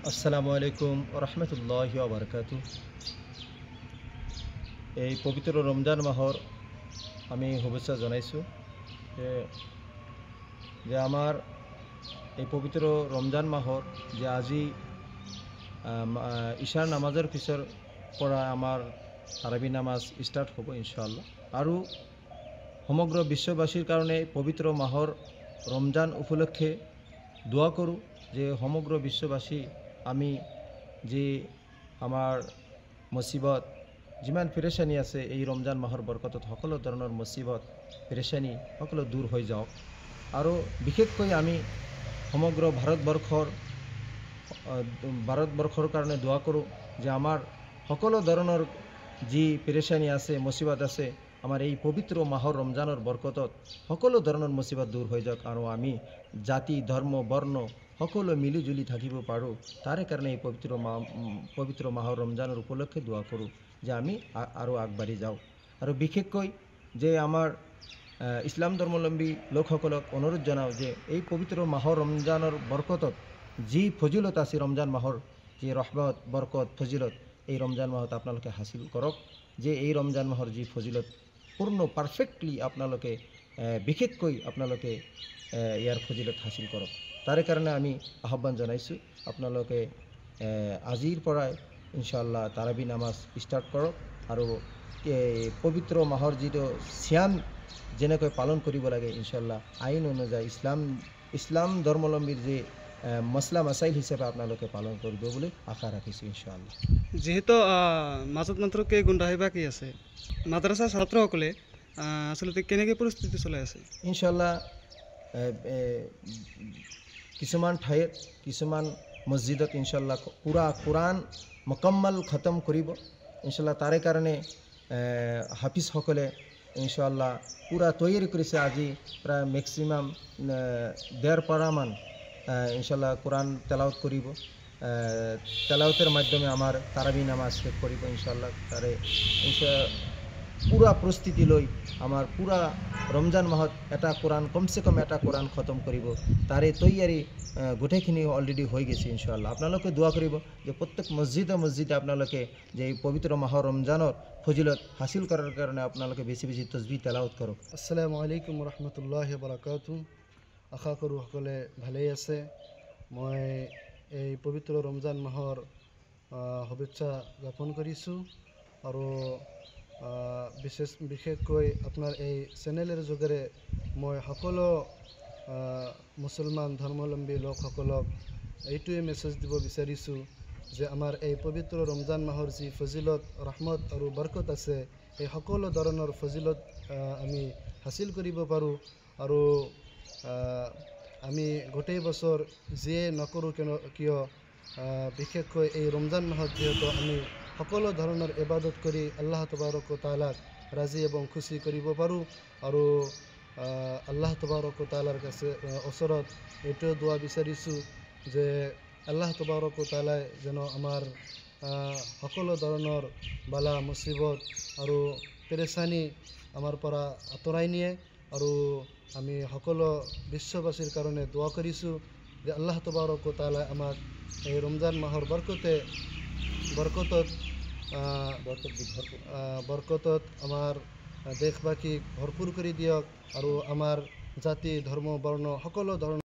আসসালামু আলাইকুম ৰহমতুল্লাহি বাৰকাতু। এই পবিত্ৰ ৰমজান মাহৰ আমি শুভেচ্ছা জনাইছোঁ যে যে আমাৰ এই পবিত্ৰ ৰমজান মাহৰ যে আজি ঈশাৰ নামাজৰ পিছৰ পৰা আমাৰ তাৰাবি নামাজ ষ্টাৰ্ট হ'ব ইনশাআল্লাহ। আৰু সমগ্ৰ বিশ্ববাসীৰ কাৰণে পবিত্ৰ মাহৰ ৰমজান উপলক্ষে দোয়া কৰোঁ যে সমগ্ৰ বিশ্ববাসী আমি যে আমাৰ মুসিবত যিমান পেৰেচানি আছে এই ৰমজান মাহৰ বৰকতত সকলো ধৰণৰ মুসিবত পেৰেচানি সকলো দূৰ হৈ যাওক। আৰু বিশেষকৈ আমি সমগ্ৰ ভাৰতবৰ্ষৰ কাৰণে দোয়া কৰোঁ যে আমাৰ সকলো ধৰণৰ যি পেৰেচানি আছে মুসিবত আছে আমাৰ এই পবিত্ৰ মাহৰ ৰমজানৰ বৰকতত সকলো ধৰণৰ মুসিবত দূৰ হৈ যাওক আৰু আমি জাতি ধৰ্ম বৰ্ণ সকলো মিলিজুলি থাকিব পাৰোঁ। তাৰে কাৰণে এই পবিত্ৰ মাহৰ ৰমজানৰ উপলক্ষে দোয়া কৰোঁ যে আমি আৰু আগবাঢ়ি যাওঁ। আৰু বিশেষকৈ যে আমাৰ ইছলাম ধৰ্মাৱলম্বী লোকসকলক অনুৰোধ জনাওঁ যে এই পবিত্ৰ মাহৰ ৰমজানৰ বৰকতত যি ফজিলত আছে ৰমজান মাহৰ যি ৰহমত বৰকত ফজিলত এই ৰমজান মাহত আপোনালোকে হাসিল কৰক। যে এই ৰমজান মাহৰ যি ফজিলত পূৰ্ণ পাৰফেক্টলি আপোনালোকে বিশেষকৈ আপোনালোকে ইয়াৰ ফজিলত হাসিল কৰক। তাৰে কাৰণে আমি আহ্বান জনাইছোঁ আপোনালোকে আজিৰ পৰাই ইনশাআল্লাহ তাৰাবি নামাজ ষ্টাৰ্ট কৰক আৰু পবিত্ৰ মাহৰ যিটো সিয়াম যেনেকৈ পালন কৰিব লাগে ইনশাআল্লাহ আইন অনুযায়ী ইছলাম ধৰ্মাৱলম্বীৰ যে মছলা মাছাইল হিচাপে আপোনালোকে পালন কৰিব বুলি আশা ৰাখিছোঁ ইনশাআল্লাহ। যিহেতু মাজত মাত্ৰ কেইঘণ্টা বাকী আছে, মাদ্ৰাছাৰ ছাত্ৰসকলে আচলতে কেনেকৈ পৰিস্থিতি চলাই আছে? ইনশাআল্লাহ কিছুমান ঠাইত কিছুমান মছজিদত ইনশাআল্লাহ পুৰা কোৰাণ মুকম্মল খতম কৰিব ইনশাআল্লাহ। তাৰে কাৰণে হাফিজসকলে ইনশাআল্লাহ পুৰা তৈয়াৰী কৰিছে। আজি প্ৰায় মেক্সিমাম 1.5 পাৰামান ইনশাআল্লাহ কোরআন তেলাওয়াত করিব। তেলাওয়াতের মাধ্যমে আমার তারাবি নামাজ শেষ করিব ইনশাআল্লাহ। তারে পুরা প্রস্তুতি লই আমার পুরা রমজান মাহত এটা কোরআন কমসে কম এটা কোরআন খতম করিব। তারে তৈয়ারি গোটেইখিনি অলরেডি হয়ে গেছে ইনশাআল্লাহ। আপনালোকে দোয়া করিব যে প্রত্যেক মসজিদে মসজিদে আপনালোকে যে এই পবিত্র মাহ রমজানের ফজিলত হাসিল করার কারণে আপনালোকে বেশি বেশি তসবিহ তেলাওয়াত করক। আসসালামু আলাইকুম রহমতুল্লাহি বারাকাতু। আশা কৰোঁ সকলে ভালেই আছে। মই এই পবিত্ৰ ৰমজান মাহৰ শুভেচ্ছা জ্ঞাপন কৰিছোঁ আৰু বিশেষকৈ আপোনাৰ এই চেনেলৰ যোগেৰে মই সকলো মুছলমান ধৰ্মাৱলম্বী লোকসকলক এইটোৱে মেছেজ দিব বিচাৰিছোঁ যে আমাৰ এই পবিত্ৰ ৰমজান মাহৰ যি ফজিলত ৰহমত আৰু বৰকত আছে এই সকলো ধৰণৰ ফজিলত আমি হাসিল কৰিব পাৰোঁ। আৰু আমি গোটেই বছৰ যিয়ে নকৰোঁ কিয় বিশেষকৈ এই ৰমজান মাহত যিহেতু আমি সকলো ধৰণৰ ইবাদত কৰি আল্লাহ তবাৰক ও তাআলাক ৰাজি এবং খুশি কৰিব পাৰোঁ। আৰু আল্লাহ তবাৰক ও তাআলাৰ কাছে ওচৰত এইটোৱে দোৱা বিচাৰিছোঁ যে আল্লাহ তবাৰক ও তাআলাই যেন আমাৰ সকলো ধৰণৰ বালা মুসিবত আৰু পেৰেচানি আমাৰ পৰা আঁতৰাই নিয়ে। আৰু আমি সকলো বিশ্ববাসীৰ কাৰণে দোয়া কৰিছোঁ যে আল্লাহ তবাৰক ও তাআলাই আমাক এই ৰমজান মাহৰ বৰকতত আমাৰ দেশবাসীক ভৰপূৰ কৰি দিয়ক আৰু আমাৰ জাতি ধৰ্ম বৰ্ণ সকলো ধৰণৰ